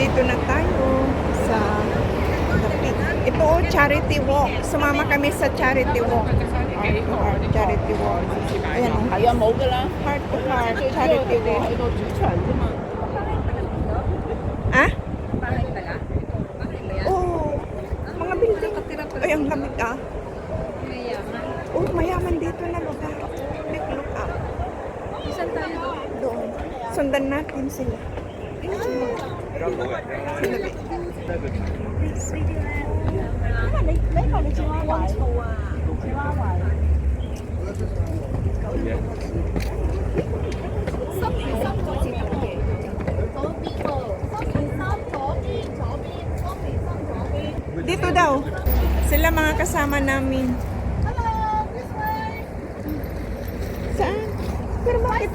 Dito na tayo sa Dapit. Ito, charity walk. Sumama kami sa charity walk. Heart to heart, charity walk. Ayan o. Kaya mo ka lang. Heart to heart, charity walk. Ah? Oh, mga building. Ay, ang lamig ah. Oh, mayaman dito na lugar. Look up. Doon. Sundan natin sila. Dito daw. Sila mga kasama namin. Saan? Pero bakit?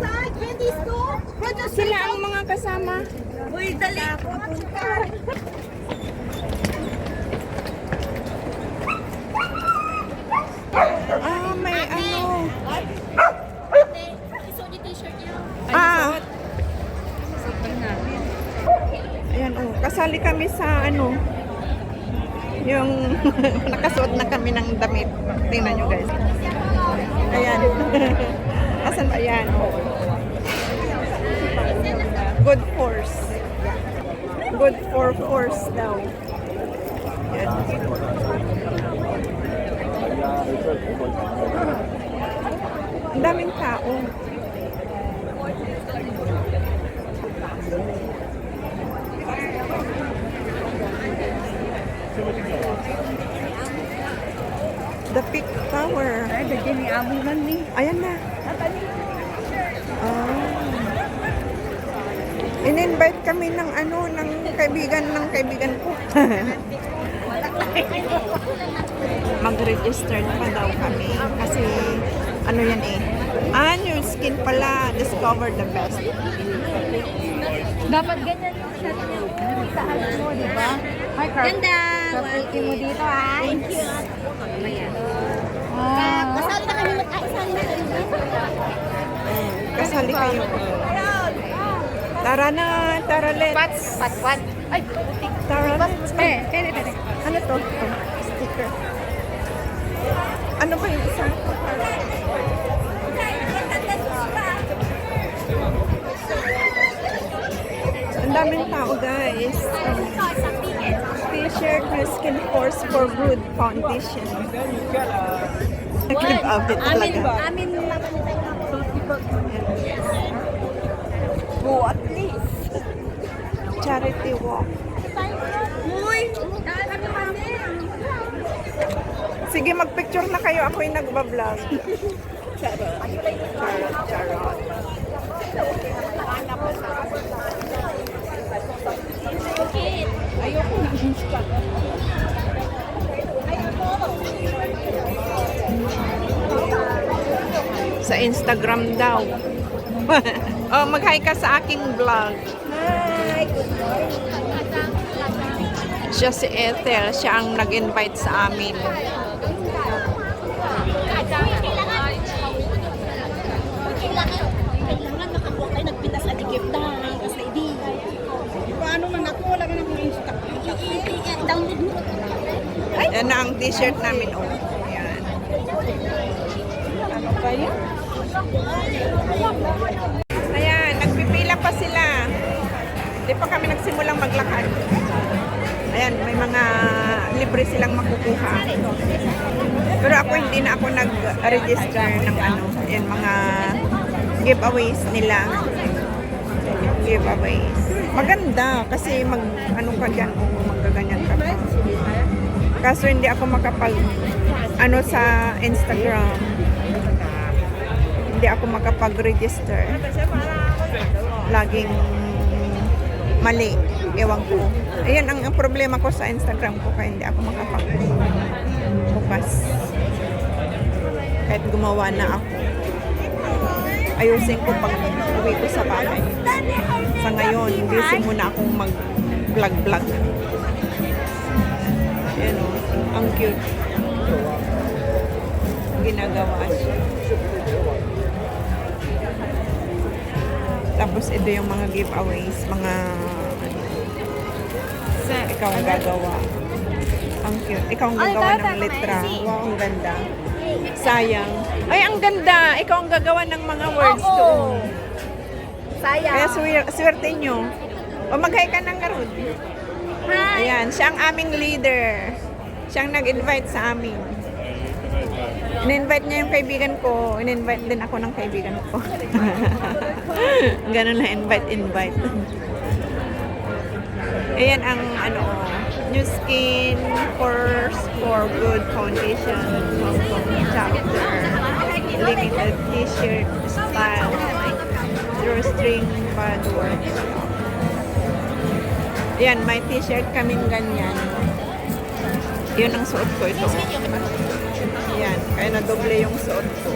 Sila ang mga kasama. Uy, dali. Ah, may ano. Isuot yung t-shirt niya. Ah. Ayan oh, kasali kami sa ano. Yung nakasuot na kami ng damit. Tingnan nyo guys. Ayan. Asan ba yan? Good force. Good for force daw. Yan. Ang daming tao. The Peak Tower. Ay, dagyan ni Amo man ni. Ayan na. Ah. In-invite kami ng ano, ng kaibigan ko. Mag-register pa daw kami kasi ano yan eh. New skin pala, discover the best. Dapat ganyan yung shot niya. Taas mo, di ba? Hi, Carl. Ganda! Kapiti mo dito, ay. Thank you. Kasali na kami magkaisali na kami. Kasali kayo. Tara na, tara let's. Pat. Ay, Tara let's. Tere. Ano to? Sticker. Ano ba yung isa? Ang daming tao guys. T-shirt with Skin Force for good foundation. Nag-live out it talaga. Amin Go at least. Charity walk. Uy! Sige, magpicture na kayo. Ako'y nagbablog. Charot. Ayoko na. Sa Instagram daw. Oh, mag-hi ka sa aking vlog. Hi! Good morning. Siya si Ethel. Siya ang nag-invite sa amin. Kailangan makakuha kayo nagpinta sa digip na kasi di. Paano man ako? Wala ka nang i-instack. I-download mo. Yan na ang t-shirt namin. Oh. Yan. Ano kayo? Ayan, nagpipila pa sila. Hindi pa kami nagsimulang maglakad. Ayan, may mga libre silang makukuha. Pero ako hindi na ako nag-register ng ano, yan mga giveaways nila. Giveaways. Maganda kasi ano ka dyan, magaganyan ka pa. Kaso hindi ako makapag ano sa Instagram. Hindi ako makapag-register. Laging mali. Ewan ko. Ayan ang problema ko sa Instagram ko kaya hindi ako makapag-bukas. Kahit gumawa na ako. Ayusin ko pag uwi ko sa bahay. Sa ngayon, busy muna akong mag-vlog. Ayan o. Ang cute. Ginagawa siya. Tapos ito yung mga giveaways, mga Ikaw ang gagawa. Ang cute. Ikaw ang gagawa ng letra. Wow, ang ganda. Sayang. Ay, ang ganda. Ikaw ang gagawa ng mga words doon. Sayang. Kaya swerte nyo. O mag-hi ka ng Garud. Hi. Ayan, siya ang aming leader. Siya ang nag-invite sa amin. In-invite niya yung kaibigan ko. In-invite din ako ng kaibigan ko. Ganun na invite. Ayan ang New Skin Course for Good Foundation Hong Kong chapter. Limited t-shirt style. Drawstring pad workshop. Ayan, may t-shirt kaming ganyan. Yun ang suot ko ito. Ayan, kaya na doble yung suot ko.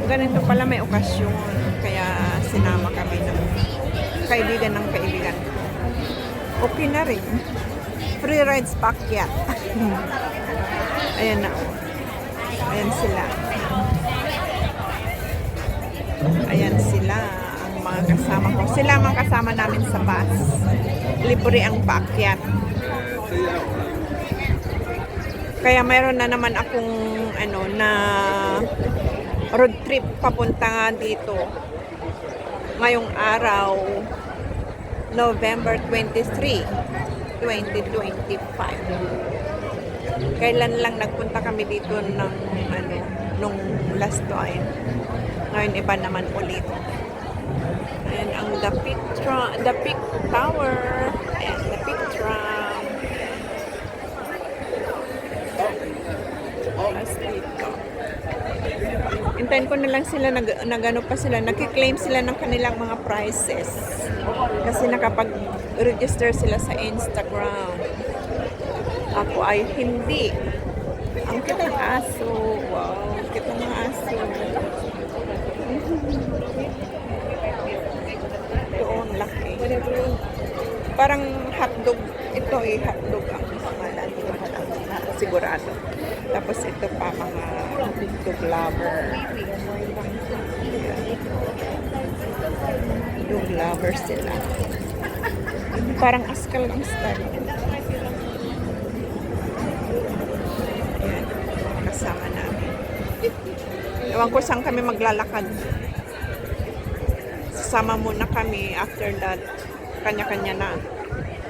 Ganito pala may okasyon. Kaya sinama kami ng kaibigan ng kaibigan ko. Okay na rin. Free rides pakyat. Ayan na. Ayan sila. Ayan sila ang mga kasama ko. Sila ang mga kasama namin sa bus. Libre ang pakyat. Kaya mayroon na naman akong na road trip papunta dito. Ngayong araw, November 23, 2025. Kailan lang nagpunta kami dito ng nung last time. Ngayon iba naman ulit. Ayan ang the Peak Tower. Ayan, the Peak Tram. Tapos dito. Hintayin ko na lang sila, nagano pa sila, nagki-claim sila ng kanilang mga prices. Kasi nakapag-register sila sa Instagram. Ako ay hindi. Ang cute ng aso. Wow, ang cute ng aso. Doon, laki. Parang hotdog. Ito ay hotdog ang pangalan. Sigurado. Tapos ito pa mga dog lover. Dog lover sila. Parang askal ang style. Ayan, kasama namin. Ewan ko saan kami maglalakad. Sasama muna kami. After that, kanya-kanya na.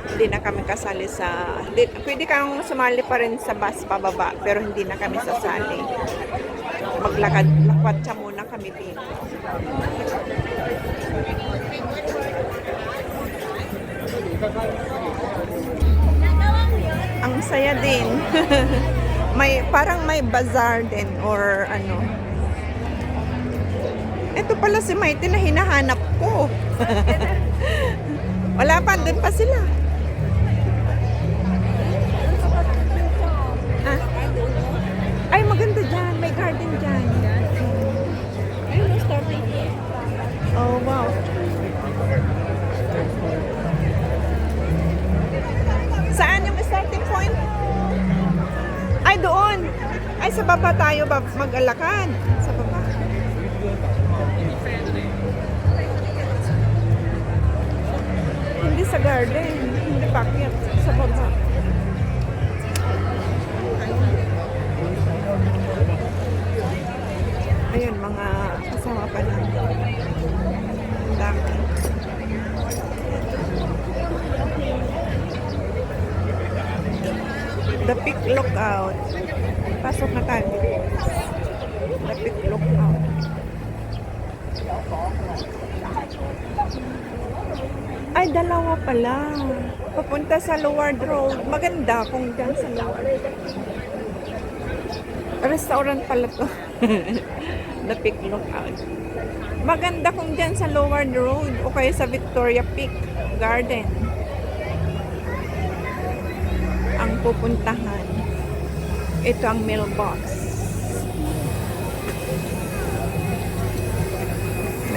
Hindi na kami kasali sa... Pwede kang sumali pa rin sa bus pababa, pero hindi na kami sasali. Lakwat siya muna kami dito. Ang saya din. Parang may bazaar din or ano. Ito pala si Mighty na hinahanap ko. Wala pa, doon pa sila. Ay, maganda dyan. May garden dyan. Ayun, starting here. Oh, wow. Saan yung starting point? Ay, doon. Ay, sa baba tayo mag-alakad. Sa baba. Hindi sa garden. Hindi pakyat. Sa baba. Ayun, mga kasama pa lang. Ang dami. The Peak Lookout. Pasok na tayo. The Peak Lookout. Ay, dalawa pala. Papunta sa Lower Road. Maganda kung dyan sa Lower Road. Restaurant pala to. The Peak Lookout. Maganda kung dyan sa Lower Road o kaya sa Victoria Peak Garden ang pupuntahan. Ito ang mailbox.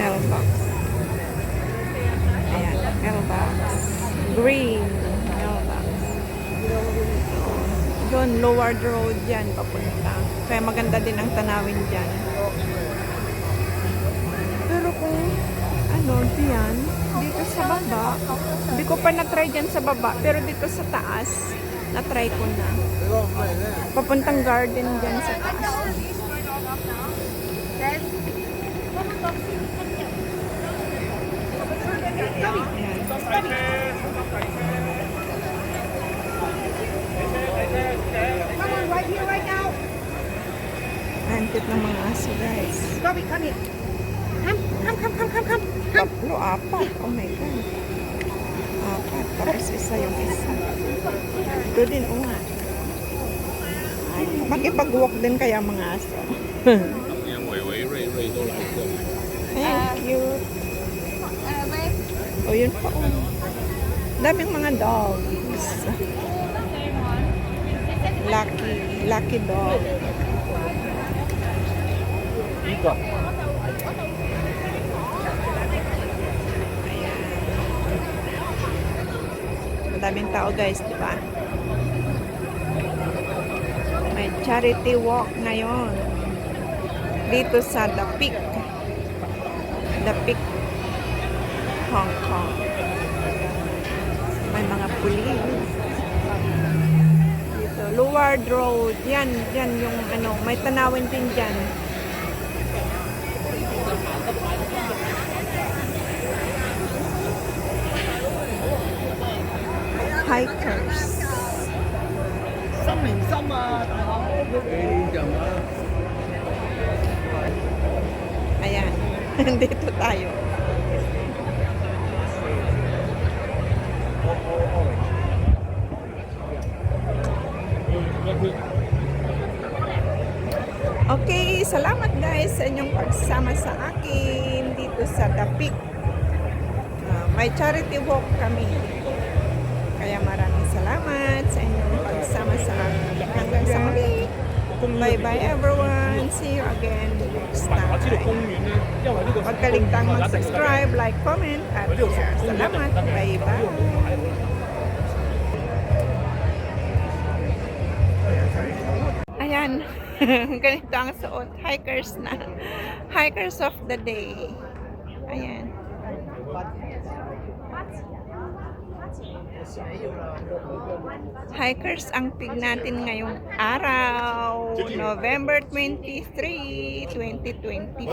Mailbox. Ayan, mailbox. Green mailbox. Doon, Lower Road yan papunta. Kaya maganda din ang tanawin dyan. Pero kung ano, diyan, dito sa baba, baba. Hindi ko pa na-try dyan sa baba. Pero dito sa taas, na-try ko na. Papuntang garden dyan sa taas. Ayan. Come on, right here, right now. Ang cute ng mga aso, guys. Bobby, come here. Come. Tatlo, apat. Oh my God. Apat. Tapos isa yung isa. Ito din, o nga. Ay, makipag-walk din kaya mga aso. 连伟伟、瑞瑞都来过。 Ay, cute. O, yun pa, oh. Daming mga dogs. Lucky dog. 一个。 Madaming tao, guys, di ba? May charity walk ngayon. Dito sa The Peak. The Peak, Hong Kong. May mga pulis. Dito, Luard Road. Yan yung ano, may tanawin din dyan. Hikers. 心連心啊，大佬！你就嘛？ Ayan. Dito tayo. Okay, salamat guys sa inyong pagsama sa akin dito sa The Peak. May charity walk kami. Kaya maraming salamat sa inyong pagsama sa akin. Hanggang sa muli. Bye-bye everyone. See you again next 我知道公 time. 園咧，因為呢個 Huwag kaligtang mag-subscribe, like, comment, at share. Salamat. Bye-bye. Ayan. Ganito ang suot. Hikers na. Hikers of the day. Ayan. Hikers ang pig natin ngayong araw. November 23, 2025.